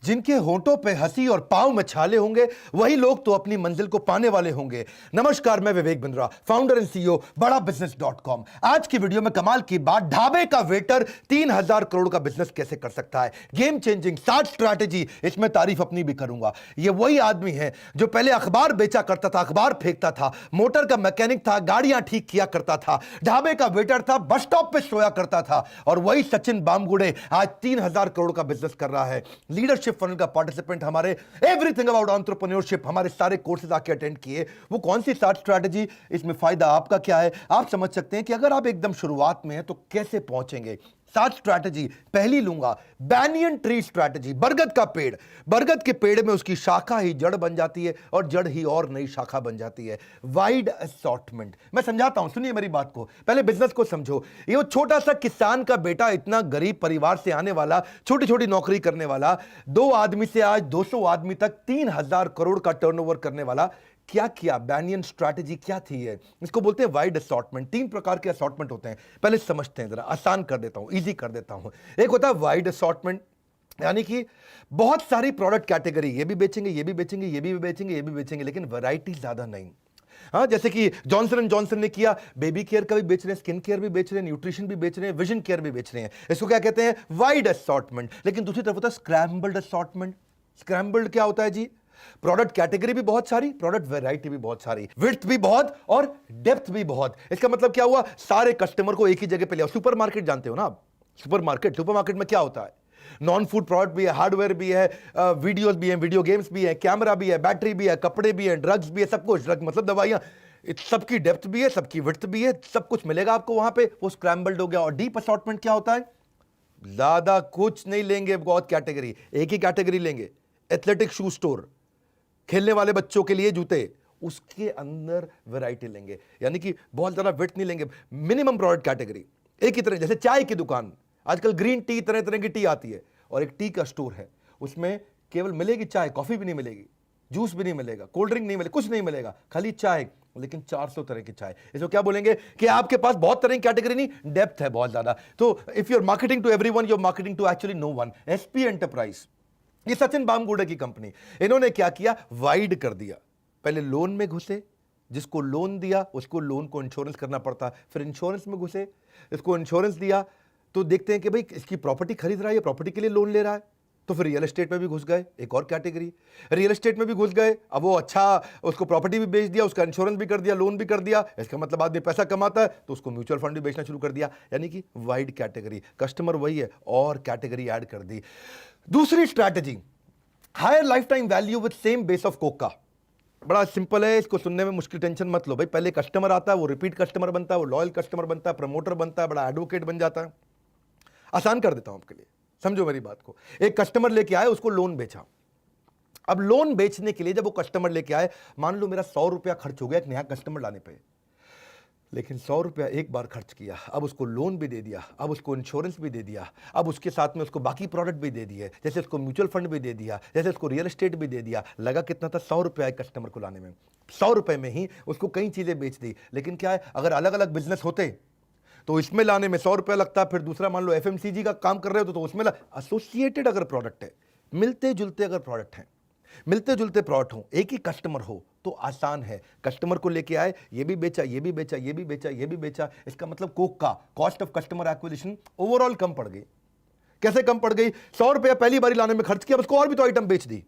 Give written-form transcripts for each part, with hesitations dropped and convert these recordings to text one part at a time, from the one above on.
जिनके होंठों पे हंसी और पांव में छाले होंगे वही लोग तो अपनी मंजिल को पाने वाले होंगे। नमस्कार, मैं Vivek Bindra, founder and CEO बड़ा बिजनेस.com। आज की वीडियो में कमाल की बात, ढाबे का वेटर 3000 करोड़ का बिजनेस कैसे कर सकता है। गेम चेंजिंग 60 स्ट्रैटेजी, इसमें तारीफ अपनी भी करूंगा। ये वही आदमी है जो पहले अखबार बेचा करता था, अखबार फेंकता था, मोटर का मैकेनिक था, गाड़ियां ठीक किया करता था, ढाबे का वेटर था, बस स्टॉप पे सोया करता था, और वही सचिन बामगुड़े आज 3000 करोड़ का बिजनेस कर रहा है। लीडरशिप फनल का पार्टिसिपेंट, हमारे एवरीथिंग अबाउट एंटरप्रेन्योरशिप, हमारे सारे कोर्सेज आके अटेंड किए। वो कौन सी 60 स्ट्रैटेजी, इसमें फायदा आपका क्या है, आप समझ सकते हैं कि अगर आप एकदम शुरुआत में हैं तो कैसे पहुंचेंगे। 7 स्ट्रैटेजी पहली लूंगा, बैनियन ट्री स्ट्रैटेजी। बरगद का पेड़, बरगद के पेड़ में उसकी शाखा ही जड़ बन जाती है और जड़ ही और नई शाखा बन जाती है। वाइड असॉर्टमेंट, मैं समझाता हूं, सुनिए मेरी बात को, पहले बिजनेस को समझो। ये वो छोटा सा किसान का बेटा, इतना गरीब परिवार से आने वाला, छोटी छोटी नौकरी करने वाला, 2 आदमी से आज 200 आदमी तक 3000 करोड़ का टर्नओवर करने वाला, क्या किया? बैनियन स्ट्रैटेजी क्या थी? ये इसको बोलते हैं वाइड असॉर्टमेंट। 3 प्रकार के असॉर्टमेंट होते हैं, पहले समझते हैं, जरा आसान कर देता हूं, इजी कर देता हूं। एक होता है वाइड असॉर्टमेंट, यानी कि बहुत सारी प्रोडक्ट कैटेगरी, ये भी बेचेंगे, ये भी बेचेंगे, ये भी बेचेंगे, ये भी बेचेंगे, लेकिन वैरायटी ज्यादा नहीं। हाँ, जैसे कि जॉनसन एंड जॉनसन ने किया, बेबी केयर का भी बेच रहे हैं, स्किन केयर भी बेच रहे हैं, न्यूट्रिशन भी बेच रहे हैं, विजन केयर भी बेच रहे हैं। इसको क्या कहते हैं? Wide assortment. लेकिन दूसरी तरफ होता है स्क्रैम्बल्ड असॉर्टमेंट। स्क्रैम्बल्ड क्या होता है जी? प्रोडक्ट कैटेगरी भी बहुत सारी, प्रोडक्ट वैरायटी भी बहुत सारी, विड्थ भी बहुत और डेप्थ भी बहुत। इसका मतलब क्या हुआ? सारे कस्टमर को एक ही जगह पे ले आओ। सुपरमार्केट जानते हो ना आप? सुपरमार्केट में क्या होता है? नॉन फूड प्रोडक्ट भी है, हार्डवेयर भी है, वीडियोस भी है, वीडियो गेम्स भी है, कैमरा भी है, बैटरी भी है, कपड़े भी है, ड्रग्स भी है, सब कुछ। ड्रग मतलब दवाइयां, सबकी डेप्थ भी है, सबकी विड्थ भी है, सब कुछ मिलेगा आपको वहां पे। वो स्क्रैम्बल्ड हो गया। और डीप असॉर्टमेंट क्या होता है? ज्यादा कुछ नहीं लेंगे, बहुत कैटेगरी, एक ही कैटेगरी लेंगे। एथलेटिक शू स्टोर, खेलने वाले बच्चों के लिए जूते, उसके अंदर वैरायटी लेंगे, यानी कि बहुत ज्यादा विड्थ नहीं लेंगे, मिनिमम प्रोडक्ट कैटेगरी एक ही तरह। जैसे चाय की दुकान, आजकल ग्रीन टी, तरह तरह की टी आती है, और एक टी का स्टोर है, उसमें केवल मिलेगी चाय, कॉफी भी नहीं मिलेगी, जूस भी नहीं मिलेगा, कोल्ड ड्रिंक नहीं मिलेगा, कुछ नहीं मिलेगा, खाली चाय, लेकिन 400 तरह की चाय। इसको क्या बोलेंगे कि आपके पास बहुत तरह की कैटेगरी नहीं, डेप्थ है बहुत ज्यादा। तो if you are marketing to everyone, you are marketing to actually no one. SP enterprise, ये सचिन बामगुड़े की कंपनी, इन्होंने क्या किया? वाइड कर दिया। पहले लोन में घुसे, जिसको लोन दिया उसको लोन को इंश्योरेंस करना पड़ता, फिर इंश्योरेंस में घुसे, इसको इंश्योरेंस दिया तो देखते हैं कि भाई इसकी प्रॉपर्टी खरीद रहा है, प्रॉपर्टी के लिए लोन ले रहा है, तो फिर रियल एस्टेट में भी घुस गए, एक और कैटेगरी। रियल एस्टेट में भी घुस गए, अब वो अच्छा, उसको प्रॉपर्टी भी बेच दिया, उसका इंश्योरेंस भी कर दिया, लोन भी कर दिया। इसका मतलब आदमी पैसा कमाता है तो उसको म्यूचुअल फंड भी बेचना शुरू कर दिया, यानी कि वाइड कैटेगरी। कस्टमर वही है और कैटेगरी ऐड कर दी। दूसरी strategy, higher life time value with same base of कोका। बड़ा सिंपल है, इसको सुनने में मुश्किल, टेंशन मत लो भाई। पहले कस्टमर आता है, वो रिपीट कस्टमर बनता है, वो लॉयल कस्टमर बनता है, प्रमोटर बनता है, बड़ा एडवोकेट बन जाता है। आसान कर देता हूं आपके लिए, समझो मेरी बात को। एक कस्टमर लेके आए, उसको लोन बेचा। अब लोन बेचने के लिए जब वो कस्टमर लेके आए, मान लो मेरा 100 रुपया खर्च हो गया एक नया कस्टमर लाने पे, लेकिन 100 रुपया एक बार खर्च किया, अब उसको लोन भी दे दिया, अब उसको इंश्योरेंस भी दे दिया, अब उसके साथ में उसको बाकी प्रोडक्ट भी दे दिए, जैसे उसको म्यूचुअल फंड भी दे दिया, जैसे उसको रियल एस्टेट भी दे दिया। लगा कितना था? 100 रुपया एक कस्टमर को लाने में। 100 रुपए में ही उसको कई चीजें बेच दी। लेकिन क्या है, अगर अलग अलग बिजनेस होते तो इसमें लाने में 100 रुपया लगता, फिर दूसरा मान लो एफएमसीजी का काम कर रहे हो तो उसमें एसोसिएटेड अगर प्रोडक्ट है, मिलते जुलते अगर प्रोडक्ट हैं, मिलते जुलते प्रोडक्ट हो, एक ही कस्टमर हो तो आसान है। कस्टमर को लेके आए, ये भी बेचा, ये भी बेचा, ये भी बेचा, ये भी बेचा। इसका मतलब कोक का cost of customer acquisition overall कम पड़ गई। कैसे कम पड़ गई? 100 रुपया पहली बारी लाने में खर्च किया, उसको और भी तो आइटम बेच दी।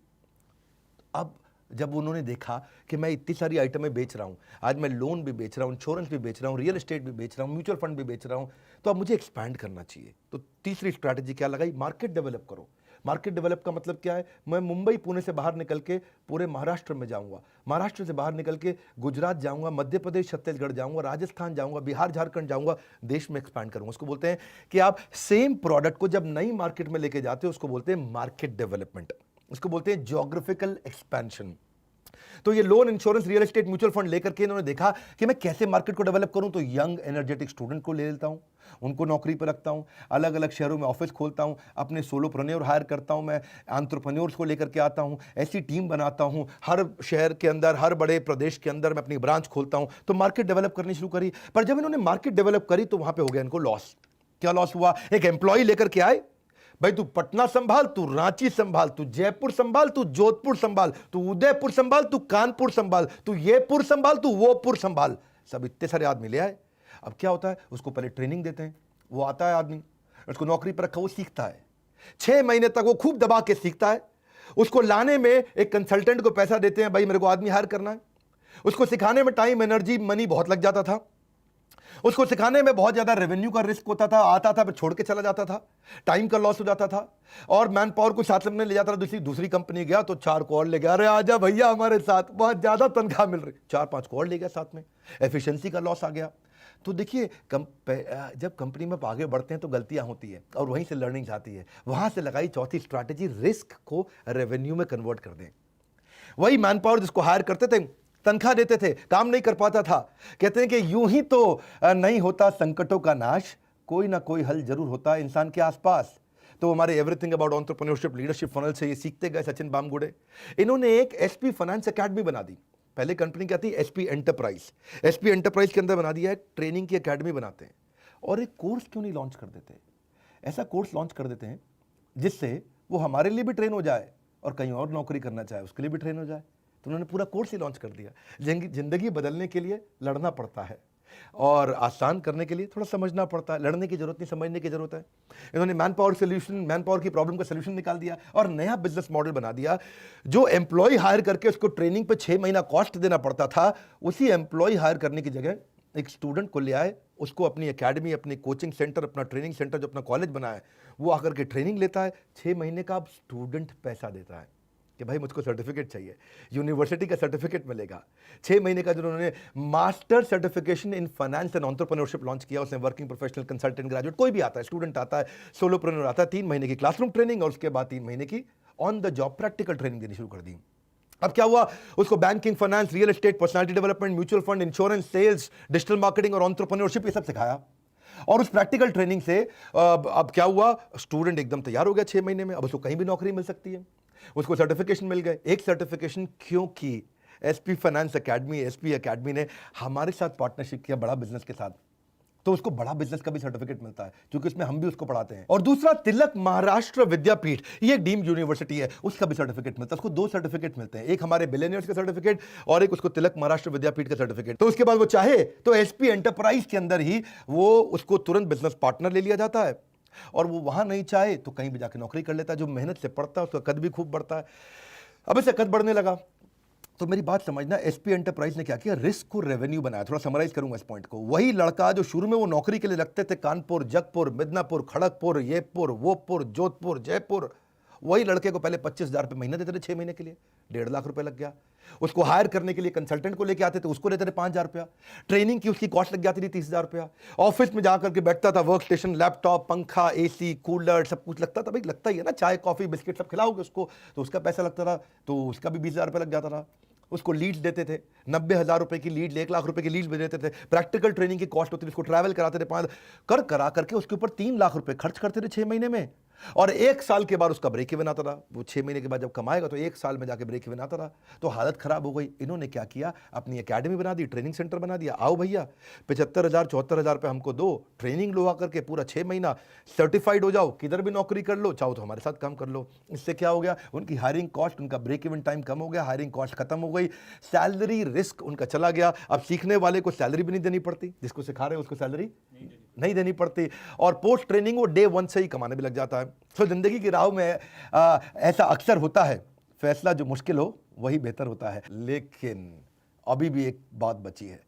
अब जब उन्होंने देखा कि मैं इतनी सारी आइटमें बेच रहा हूं, आज मैं लोन भी बेच रहा हूं, इंश्योरेंस भी बेच रहा हूं, रियल एस्टेट भी बेच रहा हूं, म्यूचुअल फंड भी बेच रहा हूं, तो अब मुझे एक्सपैंड करना चाहिए। तो तीसरी स्ट्रैटेजी क्या लगाई? मार्केट डेवलप करो। मार्केट डेवलप का मतलब क्या है? मैं मुंबई पुणे से बाहर निकल के पूरे महाराष्ट्र में जाऊंगा, महाराष्ट्र से बाहर निकल के गुजरात जाऊंगा, मध्य प्रदेश छत्तीसगढ़ जाऊंगा, राजस्थान जाऊंगा, बिहार झारखंड जाऊंगा, देश में एक्सपैंड करूंगा। उसको बोलते हैं कि आप सेम प्रोडक्ट को जब नई मार्केट में लेके जाते हो, उसको बोलते हैं मार्केट डेवलपमेंट, उसको बोलते हैं ज्योग्राफिकल एक्सपेंशन। तो ये loan, insurance, real estate, mutual fund लेकर के इन्होंने देखा कि मैं कैसे मार्केट को डेवलप करूं। तो यंग एनर्जेटिक स्टूडेंट को ले लेता हूं, उनको नौकरी पर रखता हूं, अलग अलग शहरों में ऑफिस खोलता हूं, अपने सोलोप्रेन्योर हायर करता हूं, मैं एंटरप्रेन्योर्स को लेकर के आता हूं, ऐसी टीम बनाता हूं, हर शहर के अंदर, हर बड़े प्रदेश के अंदर मैं अपनी ब्रांच खोलता हूं। तो मार्केट डेवलप करनी शुरू करी। पर जब इन्होंने मार्केट डेवलप करी तो वहां पर हो गया इनको लॉस। क्या लॉस हुआ? एक एम्प्लॉय लेकर के आए, भाई तू पटना संभाल, तू रांची संभाल, तू जयपुर संभाल, तू जोधपुर संभाल, तू उदयपुर संभाल, तू कानपुर संभाल, तू ये पुर संभाल, तू वो पुर संभाल। सब इतने सारे आदमी ले आए। अब क्या होता है, उसको पहले ट्रेनिंग देते हैं, वो आता है आदमी, उसको नौकरी पर रखा, वो सीखता है 6 महीने तक, वो खूब दबा के सीखता है। उसको लाने में एक कंसल्टेंट को पैसा देते हैं, भाई मेरे को आदमी हायर करना है। उसको सिखाने में टाइम, एनर्जी, मनी बहुत लग जाता था। उसको सिखाने में बहुत ज्यादा रेवेन्यू का रिस्क होता था, आता था फिर छोड़ के चला जाता था, टाइम का लॉस हो जाता था। और मैन पावर को साथ में ले जाता था। दूसरी कंपनी गया तो 4 को और ले गया, अरे आजा भैया हमारे साथ, बहुत ज्यादा तनख्वाह मिल रही, 4-5 को और ले गया साथ में, एफिशिएंसी का लॉस आ गया। तो देखिए जब कंपनी में आगे बढ़ते हैं तो गलतियां होती है और वहीं से लर्निंग आती है। वहां से लगाई चौथी स्ट्रैटेजी, रिस्क को रेवेन्यू में कन्वर्ट कर दें। वही मैन पावर जिसको हायर करते थे, तनख्वाह देते थे, काम नहीं कर पाता था, कहते हैं कि यूं ही तो नहीं होता संकटों का नाश, कोई ना कोई हल जरूर होता है इंसान के आसपास। तो हमारे everything about entrepreneurship leadership funnel से ये सीखते गए सचिन बामगुड़े। इन्होंने एक एसपी फाइनेंस एकेडमी बना दी। पहले कंपनी क्या थी, एसपी एंटरप्राइज। एसपी एंटरप्राइज के अंदर बना दिया है, ट्रेनिंग की एकेडमी बनाते हैं। और एक कोर्स क्यों नहीं लॉन्च कर देते, ऐसा कोर्स लॉन्च कर देते हैं जिससे वो हमारे लिए भी ट्रेन हो जाए और कहीं और नौकरी करना चाहे उसके लिए भी ट्रेन हो जाए। तो उन्होंने पूरा कोर्स ही लॉन्च कर दिया। जिंदगी बदलने के लिए लड़ना पड़ता है और आसान करने के लिए थोड़ा समझना पड़ता है। लड़ने की जरूरत नहीं, समझने की जरूरत है। इन्होंने man power solution, man power की प्रॉब्लम का सोल्यूशन निकाल दिया और नया बिजनेस मॉडल बना दिया। जो एम्प्लॉय हायर करके उसको ट्रेनिंग पे 6 महीना कॉस्ट देना पड़ता था, उसी एम्प्लॉय हायर करने की जगह एक स्टूडेंट को ले आए, उसको अपनी एकेडमी, अपनी कोचिंग सेंटर, अपना ट्रेनिंग सेंटर जो अपना कॉलेज बनाया, वो आकर के ट्रेनिंग लेता है। 6 महीने का अब स्टूडेंट पैसा देता है कि भाई मुझको सर्टिफिकेट चाहिए, यूनिवर्सिटी का सर्टिफिकेट मिलेगा। 6 महीने का जो उन्होंने master certification in finance and entrepreneurship launch किया, उसमें वर्किंग प्रोफेशनल, कंसल्टेंट, ग्रेजुएट कोई भी आता है, स्टूडेंट आता है, सोलोप्रेन्योर आता है, 3 महीने की क्लासरूम ट्रेनिंग और उसके बाद 3 महीने की on the job practical training देनी शुरू कर दी। अब क्या हुआ, उसको banking, finance, real estate, personality development, mutual fund, insurance, sales, digital marketing और एंटरप्रेन्योरशिप, ये सब सिखाया। और उस प्रैक्टिकल ट्रेनिंग से अब क्या हुआ, स्टूडेंट एकदम तैयार हो गया 6 महीने में। अब उसको कहीं भी नौकरी मिल सकती है, उसको सर्टिफिकेशन मिल गए। एक सर्टिफिकेशन क्योंकि SP finance academy, SP academy ने हमारे साथ पार्टनरशिप किया बड़ा बिजनेस के साथ, तो उसको बड़ा बिजनेस का भी सर्टिफिकेट मिलता है क्योंकि उसमें हम भी उसको पढ़ाते हैं। और दूसरा, तिलक महाराष्ट्र विद्यापीठ, ये एक डीम्ड यूनिवर्सिटी है, उसका भी सर्टिफिकेट मिलता है। उसको 2 सर्टिफिकेट मिलते हैं, एक हमारे बिलियनियर्स का सर्टिफिकेट और एक उसको तिलक महाराष्ट्र विद्यापीठ का सर्टिफिकेट। तो उसके बाद वो चाहे तो एसपी एंटरप्राइज के अंदर ही वो उसको तुरंत बिजनेस पार्टनर ले लिया जाता है। और वो वहां नहीं चाहे तो कहीं भी जाके नौकरी कर लेता है। जो मेहनत से पढ़ता है उसका कद भी खूब बढ़ता है। अब इसे कद बढ़ने लगा तो मेरी बात समझना, एसपी एंटरप्राइज ने क्या किया, रिस्क को रेवेन्यू बनाया। थोड़ा समराइज करूंगा इस पॉइंट को। वही लड़का जो शुरू में वो नौकरी के लिए लगते थे, कानपुर, जगपुर, मिदनापुर, खड़गपुर, ये पुर, वो पुर, जोधपुर, जयपुर, वही लड़के को पहले 25,000 रुपये महीना देते थे 6 महीने के लिए, 1.5 लाख रुपए लग गया। उसको हायर करने के लिए कंसल्टेंट को लेके आते थे, उसको लेते थे 5,000 रुपया। ट्रेनिंग की उसकी कॉस्ट लग जाती थी 30,000 रुपया। ऑफिस में जाकर के बैठता था, वर्क स्टेशन, लैपटॉप, पंखा, एसी, कूलर, सब कुछ लगता था। भाई लगता ही है ना, चाय कॉफी बिस्किट सब खिलाओगे उसको तो उसका पैसा लगता था, तो उसका भी 20,000 रुपये लग जाता था। उसको लीड्स देते थे, 90,000 रुपए की लीड, 1 लाख रुपए की लीड भी देते थे। प्रैक्टिकल ट्रेनिंग की कॉस्ट होती थी, उसको ट्रैवल कराते थे, 5 करा करके उसके ऊपर 3 लाख रुपए खर्च करते थे 6 महीने में। और 1 साल के बाद उसका ब्रेक इवन आता था। वो 6 महीने के बाद जब कमाएगा तो 1 साल में जाके ब्रेक इवन आता था। तो हालत खराब हो गई। इन्होंने क्या किया, अपनी एकेडमी बना दी, ट्रेनिंग सेंटर बना दिया। आओ भैया 75,000 74,000 रुपए हमको दो, ट्रेनिंग लो आकर के, पूरा 6 महीना सर्टिफाइड हो जाओ, किधर भी नौकरी कर लो, चाहो तो हमारे साथ काम कर लो। इससे क्या हो गया, उनकी हायरिंग कॉस्ट, उनका ब्रेक इवन टाइम कम हो गया, हायरिंग कॉस्ट खत्म हो गई, सैलरी रिस्क उनका चला गया। अब सीखने वाले को सैलरी भी नहीं देनी पड़ती, जिसको सिखा रहे हैं उसको सैलरी नहीं देनी पड़ती। और पोस्ट ट्रेनिंग वो डे 1 से ही कमाने भी लग जाता है। तो जिंदगी की राह में ऐसा अक्सर होता है, फैसला जो मुश्किल हो वही बेहतर होता है। लेकिन अभी भी एक बात बची है,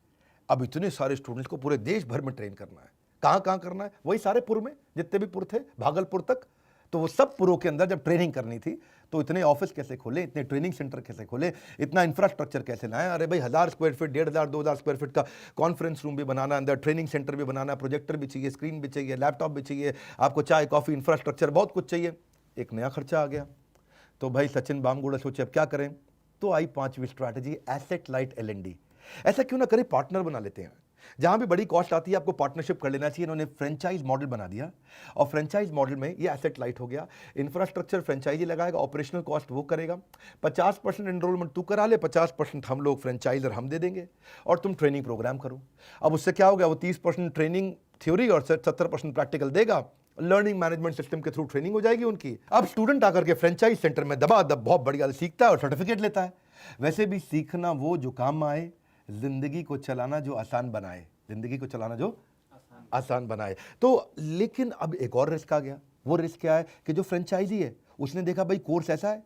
अब इतने सारे स्टूडेंट्स को पूरे देश भर में ट्रेन करना है। कहाँ कहाँ करना है, वही सारे पुर में, जितने भी पुर थे भागलपुर तक, तो वो सब पुरों के अंदर जब ट्रेनिंग करनी थी तो इतने ऑफिस कैसे खोले, इतने ट्रेनिंग सेंटर कैसे खोले, इतना इंफ्रास्ट्रक्चर कैसे लाएं। अरे भाई 1,000 स्क्वायर फीट, 1,500 2,000 स्क्वायर फीट का कॉन्फ्रेंस रूम भी बनाना, अंदर ट्रेनिंग सेंटर भी बनाना, प्रोजेक्टर भी चाहिए, स्क्रीन भी चाहिए, लैपटॉप भी चाहिए, आपको चाय कॉफी इंफ्रास्ट्रक्चर बहुत कुछ चाहिए। एक नया खर्चा आ गया। तो भाई सचिन बामगुड़े सोचे अब क्या करें, तो आई 5वीं स्ट्रैटेजी, एसेट लाइट L&D। ऐसा क्यों ना करें, पार्टनर बना लेते हैं। जहां भी बड़ी कॉस्ट आती है आपको पार्टनरशिप कर लेना चाहिए। इन्होंने फ्रेंचाइज मॉडल बना दिया और फ्रेंचाइज मॉडल में ये एसेट लाइट हो गया। इंफ्रास्ट्रक्चर फ्रेंचाइजी लगाएगा, ऑपरेशनल कॉस्ट वो करेगा, 50% एनरोलमेंट तू करा ले, 50% हम लोग फ्रेंचाइजर हम दे देंगे और तुम ट्रेनिंग प्रोग्राम करो। अब उससे क्या हो गया, वो 30% ट्रेनिंग थ्योरी और 70% प्रैक्टिकल देगा लर्निंग मैनेजमेंट सिस्टम के थ्रू ट्रेनिंग हो जाएगी उनकी। अब स्टूडेंट आकर के फ्रेंचाइज सेंटर में दबा दब बहुत बढ़िया सीखता है और सर्टिफिकेट लेता है। वैसे भी सीखना वो जो काम आए, जिंदगी को चलाना जो आसान बनाए, जिंदगी को चलाना जो आसान बनाए। तो लेकिन अब एक और रिस्क आ गया। वो रिस्क क्या है कि जो फ्रेंचाइजी है उसने देखा भाई कोर्स ऐसा है,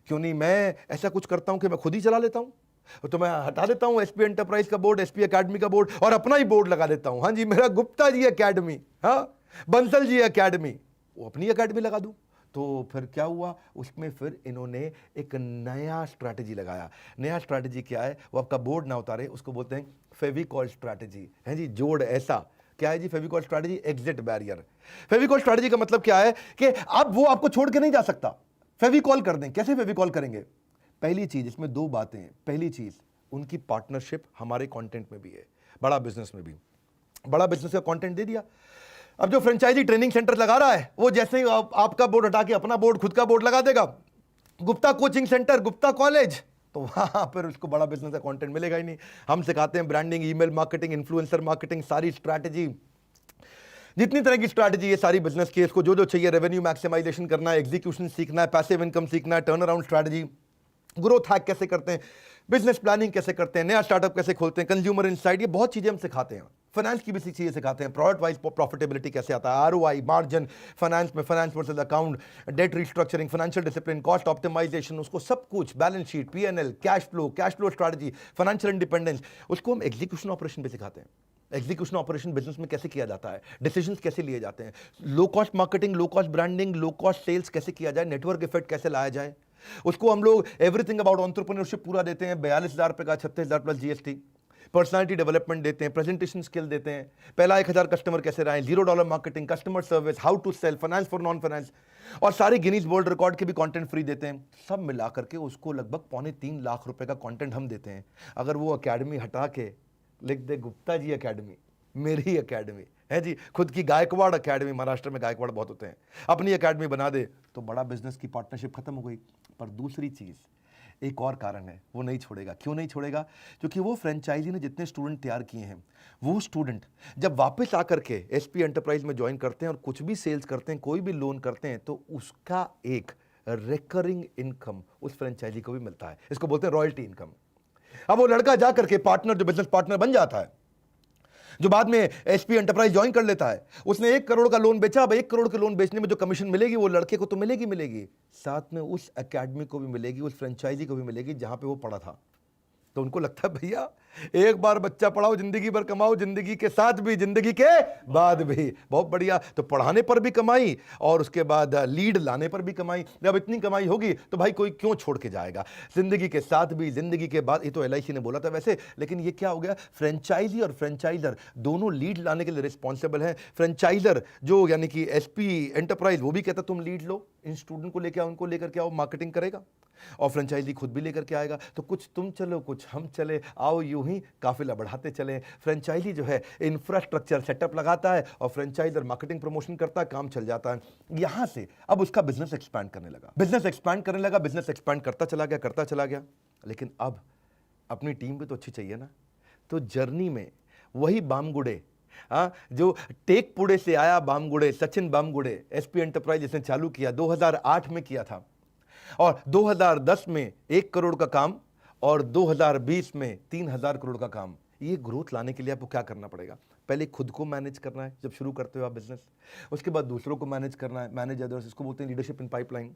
क्यों नहीं मैं ऐसा कुछ करता हूं कि मैं खुद ही चला लेता हूं। तो मैं हटा देता हूं एसपी एंटरप्राइज का बोर्ड, एसपी एकेडमी का बोर्ड और अपना ही बोर्ड लगा देता हूं। हाँ जी, मेरा गुप्ता जी एकेडमी, हाँ बंसल जी एकेडमी, वो अपनी एकेडमी लगा दूं। तो फिर क्या हुआ उसमें, फिर इन्होंने एक नया स्ट्रैटेजी लगाया। नया स्ट्रैटेजी क्या है, वो आपका बोर्ड ना उतारे, उसको बोलते हैं फेविकॉल स्ट्रैटेजी। है जी, जोड़ ऐसा क्या है जी Fevicol strategy, exit barrier. Fevicol strategy का मतलब क्या है कि अब वो आपको छोड़ के नहीं जा सकता, फेविकॉल कर दें। कैसे फेविकॉल करेंगे? पहली चीज, इसमें दो बातें हैं। पहली चीज, उनकी पार्टनरशिप हमारे कंटेंट में भी है, बड़ा बिजनेस में भी। बड़ा बिजनेस का कंटेंट दे दिया। अब जो फ्रेंचाइजी ट्रेनिंग सेंटर लगा रहा है वो जैसे ही आपका बोर्ड हटा के अपना बोर्ड, खुद का बोर्ड लगा देगा, Gupta coaching centre, Gupta college, तो वहां पर उसको बड़ा बिजनेस का कंटेंट मिलेगा ही नहीं। हम सिखाते हैं branding, email marketing, influencer marketing, सारी स्ट्रैटेजी, जितनी तरह की स्ट्रैटेजी है सारी बिजनेस की, इसको जो जो चाहिए, रेवेन्यू मैक्सिमाइजेशन करना है, एग्जीक्यूशन सीखना है, पैसिव इनकम सीखना है, turn around strategy, growth hack कैसे करते हैं, बिजनेस प्लानिंग कैसे करते हैं, नया स्टार्टअप कैसे खोलते हैं, कंज्यूमर इनसाइट, ये बहुत चीजें हम सिखाते हैं। फाइनेंस की भी चीजें सिखाते हैं, प्रोडक्ट वाइज प्रॉफिटेबिलिटी कैसे आता है, आरओआई, मार्जिन, फाइनेंस में finance versus account, debt restructuring, financial discipline, cost optimisation, उसको सब कुछ, balance sheet, PNL, cash flow strategy, financial independence, उसको हम एग्जीक्यूशन ऑपरेशन पे सिखाते हैं। एग्जीक्यूशन ऑपरेशन बिजनेस में कैसे किया जाता है, डिसीजंस कैसे लिए जाते हैं, low cost marketing, low cost branding, low cost sales कैसे किया जाए, नेटवर्क इफेक्ट कैसे लाया जाए, उसको हम लोग एवरीथिंग अबाउट एंटरप्रेन्योरशिप पूरा देते हैं। 42,000 रुपए का, 36,000 प्लस जीएसटी। पर्सनालिटी डेवलपमेंट देते हैं, प्रेजेंटेशन स्किल देते हैं, पहला 1,000 कस्टमर कैसे रहे, $0 marketing, customer service, how to sell, finance for non finance, और सारे गिनीज वर्ल्ड रिकॉर्ड के भी कंटेंट फ्री देते हैं। सब मिला करके उसको लगभग 2.25 लाख रुपए का कंटेंट हम देते हैं। अगर वो एकेडमी हटा के लिख दे गुप्ता जी एकेडमी, मेरी एकेडमी है जी, खुद की गायकवाड़ एकेडमी, महाराष्ट्र में गायकवाड़ बहुत होते हैं, अपनी एकेडमी बना दे, तो बड़ा बिजनेस की पार्टनरशिप खत्म हो गई। पर दूसरी चीज, एक और कारण है, वो नहीं छोड़ेगा। क्यों नहीं छोड़ेगा? क्योंकि वो फ्रेंचाइजी ने जितने स्टूडेंट तैयार किए हैं, वो स्टूडेंट जब वापस आकर के एसपी एंटरप्राइज में ज्वाइन करते हैं और कुछ भी सेल्स करते हैं, कोई भी लोन करते हैं, तो उसका एक रिकरिंग इनकम उस फ्रेंचाइजी को भी मिलता है। इसको बोलते हैं रॉयल्टी इनकम। अब वो लड़का जाकर के पार्टनर, जो बिजनेस पार्टनर बन जाता है, जो बाद में एसपी एंटरप्राइज ज्वाइन कर लेता है, उसने 1 करोड़ का लोन बेचा। अब 1 करोड़ के लोन बेचने में जो कमीशन मिलेगी वो लड़के को तो मिलेगी, साथ में उस एकेडमी को भी मिलेगी, उस फ्रेंचाइजी को भी मिलेगी जहां पे वो पढ़ा था। तो उनको लगता है भैया एक बार बच्चा पढ़ाओ, जिंदगी भर कमाओ, जिंदगी के साथ भी, जिंदगी के बाद भी। बहुत बढ़िया। तो पढ़ाने पर भी कमाई और उसके बाद लीड लाने पर भी कमाई। जब इतनी कमाई होगी तो भाई कोई क्यों छोड़ के जाएगा, जिंदगी के साथ भी, जिंदगी के बाद। ये तो एलआईसी ने बोला था वैसे, लेकिन ये क्या हो गया, फ्रेंचाइजी और फ्रेंचाइजर दोनों लीड लाने के लिए रिस्पॉन्सिबल है। फ्रेंचाइजर जो यानी कि एसपी एंटरप्राइज, वो भी कहता तुम लीड लो, इन स्टूडेंट को लेकर आओ, उनको लेकर के आओ, मार्केटिंग करेगा, और फ्रेंचाइजी खुद भी लेकर के आएगा। तो कुछ तुम चलो, कुछ हम चले, आओ यूं ही काफिला बढ़ाते चले। फ्रेंचाइजी जो है इंफ्रास्ट्रक्चर सेटअप लगाता है और फ्रेंचाइजर मार्केटिंग प्रमोशन करता है, काम चल जाता है। यहां से अब उसका बिजनेस एक्सपैंड करने लगा, बिजनेस एक्सपैंड करता चला गया। लेकिन अब अपनी टीम भी तो अच्छी चाहिए ना। तो जर्नी में वही बामगुड़े, जो टेकपुड़े से आया बामगुड़े, सचिन बामगुड़े, एसपी एंटरप्राइज जिसने चालू किया 2008 में किया था, और 2010 में 1 करोड़ का काम, और 2020 में 3,000 करोड़ का काम। ये ग्रोथ लाने के लिए आपको क्या करना पड़ेगा? पहले खुद को मैनेज करना है जब शुरू करते हो आप बिजनेस, उसके बाद दूसरों को मैनेज करना है, मैनेज अदर्स, इसको बोलते हैं लीडरशिप इन पाइपलाइन।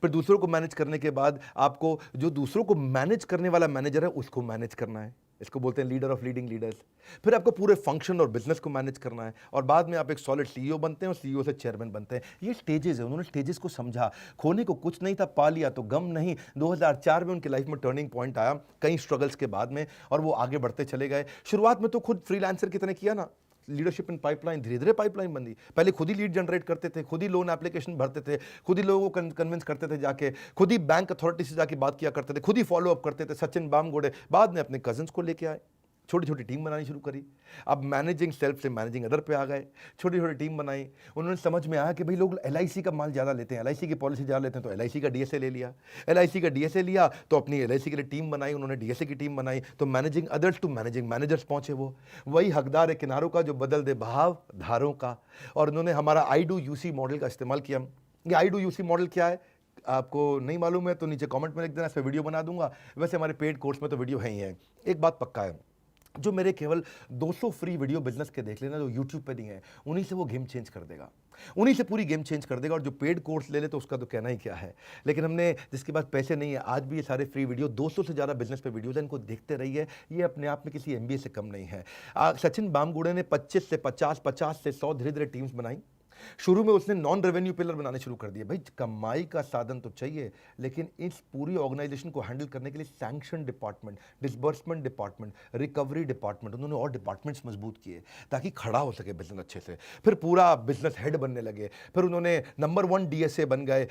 फिर दूसरों को मैनेज करने के बाद आपको जो दूसरों को मैनेज करने वाला मैनेजर है उसको मैनेज करना है, इसको बोलते हैं लीडर ऑफ लीडिंग लीडर्स। फिर आपको पूरे फंक्शन और बिजनेस को मैनेज करना है, और बाद में आप एक सॉलिड सीईओ बनते हैं और सीईओ से चेयरमैन बनते हैं। ये स्टेजेस है, उन्होंने स्टेजेस को समझा। खोने को कुछ नहीं था, पा लिया तो गम नहीं। 2004 में उनकी लाइफ में टर्निंग पॉइंट आया, कई स्ट्रगल्स के बाद में, और वो आगे बढ़ते चले गए। शुरुआत में तो खुद फ्रीलांसर की तरह किया ना, लीडरशिप इन पाइपलाइन, धीरे धीरे पाइपलाइन बनी। पहले खुद ही लीड जनरेट करते थे, खुद ही लोन एप्लीकेशन भरते थे, खुद ही लोगों को कन्विंस करते थे जाके, खुद ही बैंक अथॉरिटी से जाके बात किया करते थे, खुद ही फॉलो अप करते थे। सचिन बामगुड़े बाद में अपने कजिन्स को लेके आए, छोटी छोटी टीम बनानी शुरू करी। अब मैनेजिंग सेल्फ से मैनेजिंग अदर पे आ गए, छोटी छोटी टीम बनाई। उन्होंने समझ में आया कि भाई लोग एलआईसी का माल ज़्यादा लेते हैं, एलआईसी की पॉलिसी ज़्यादा लेते हैं, तो एलआईसी का डीएसए ले लिया। एलआईसी का डीएसए लिया तो अपनी एलआईसी के लिए टीम बनाई, उन्होंने डीएसए की टीम बनाई। तो managing others to managing managers पहुंचे वो, वही हकदार है किनारों का जो बदल दे बहाव धारों का। और उन्होंने हमारा आई डू यूसी मॉडल का इस्तेमाल किया। ये आई डू यूसी मॉडल क्या है आपको नहीं मालूम है तो नीचे कमेंट में लिख देना, इस पर वीडियो बना दूंगा। वैसे हमारे पेड कोर्स में तो वीडियो है ही है। एक बात पक्का है, जो मेरे केवल 200 फ्री वीडियो बिजनेस के देख लेना जो यूट्यूब पे नहीं है, उन्हीं से वो गेम चेंज कर देगा, उन्हीं से पूरी गेम चेंज कर देगा। और जो पेड कोर्स ले ले तो उसका तो कहना ही क्या है। लेकिन हमने जिसके पास पैसे नहीं है, आज भी ये सारे फ्री वीडियो 200 से ज़्यादा बिजनेस पे वीडियोज हैं, इनको देखते रहिए। ये अपने आप में किसी एमबीए से कम नहीं है। सचिन बामगुड़े ने 25 से 50, 50 से 100 धीरे धीरे टीम्स बनाई। शुरू में उसने नॉन रेवेन्यू पिलर बनाने शुरू कर दिए। भाई कमाई का साधन तो चाहिए, लेकिन इस पूरी ऑर्गेनाइजेशन को हैंडल करने के लिए sanction department, disbursement department, recovery department, उन्होंने और डिपार्टमेंट्स मजबूत किए ताकि खड़ा हो सके बिजनेस अच्छे से। फिर पूरा बिजनेस हेड बनने लगे। फिर उन्होंने नंबर 1 डीएसए बन गए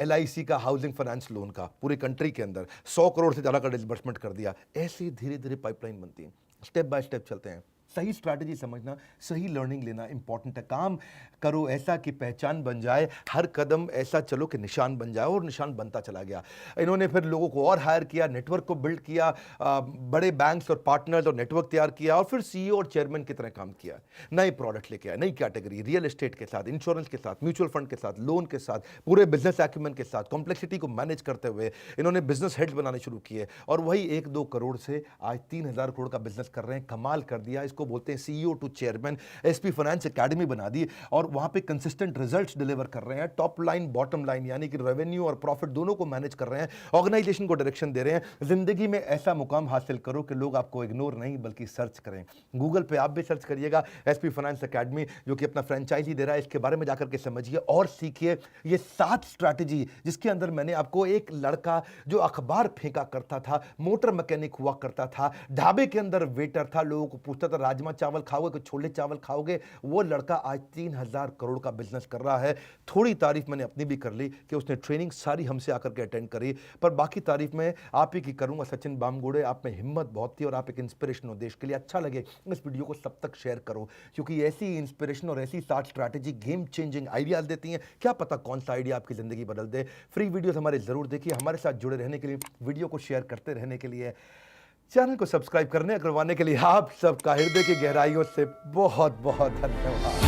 एलआईसी का, हाउसिंग फाइनेंस लोन का, पूरी कंट्री के अंदर 100 करोड़ से ज़्यादा का डिसबर्समेंट कर दिया। ऐसे ही धीरे धीरे पाइपलाइन बनती है, स्टेप बाय स्टेप चलते हैं। सही स्ट्रैटेजी समझना, सही लर्निंग लेना इंपॉर्टेंट है। काम करो ऐसा कि पहचान बन जाए, हर कदम ऐसा चलो कि निशान बन जाए, और निशान बनता चला गया। इन्होंने फिर लोगों को और हायर किया, नेटवर्क को बिल्ड किया, बड़े बैंक्स और पार्टनर्स और नेटवर्क तैयार किया, और फिर सीईओ और चेयरमैन की तरह काम किया। नए प्रोडक्ट लेके आए, नई कैटेगरी, रियल एस्टेट के साथ, इंश्योरेंस के साथ, म्यूचुअल फंड के साथ, लोन के साथ, पूरे बिजनेस एक्यूमेंट के साथ, कॉम्प्लेक्सिटी को मैनेज करते हुए इन्होंने बिजनेस हेड्स बनाने शुरू किए। और वही 1-2 करोड़ से आज 3000 करोड़ का बिजनेस कर रहे हैं। कमाल कर दिया। इसको बोलते हैं CEO to chairman. SP finance academy बना दी और वहां पे कंसिस्टेंट रिजल्ट्स डिलीवर कर रहे हैं। टॉप लाइन बॉटम लाइन यानी कि रेवेन्यू और प्रॉफिट दोनों को मैनेज कर रहे हैं। ऑर्गेनाइजेशन को डायरेक्शन दे रहे हैं। जिंदगी में ऐसा मुकाम हासिल करो कि लोग आपको इग्नोर नहीं बल्कि सर्च करें। गूगल पे आप भी सर्च करिएगा एसपी फाइनेंस एकेडमी, जो कि अपना फ्रेंचाइजी दे रहा है। इसके बारे में जाकर के समझिए और सीखिए। ये 7 स्ट्रैटेजी जिसके अंदर मैंने आपको, एक लड़का जो अखबार फेंका करता था, मोटर मैकेनिक हुआ करता था, ढाबे के अंदर वेटर था, लोगों को पूछता था राजमा चावल खाओगे कि छोले चावल खाओगे, वो लड़का आज 3000 करोड़ का बिजनेस कर रहा है। थोड़ी तारीफ मैंने अपनी भी कर ली कि उसने ट्रेनिंग सारी हमसे आकर के अटेंड करी, पर बाकी तारीफ मैं आप ही की करूंगा। सचिन बामगुड़े, आप में हिम्मत बहुत थी और आप एक इंस्पिरेशन हो देश के लिए। अच्छा लगे इस वीडियो को सब तक शेयर करो, क्योंकि ऐसी इंस्पिरेशन और ऐसी 7 स्ट्रैटेजी गेम चेंजिंग आइडियाज देती हैं। क्या पता कौन सा आइडिया आपकी जिंदगी बदल दे। फ्री वीडियोस हमारे जरूर देखिए। हमारे साथ जुड़े रहने के लिए, वीडियो को शेयर करते रहने के लिए, चैनल को सब्सक्राइब करवाने के लिए आप सबका हृदय की गहराइयों से बहुत बहुत धन्यवाद।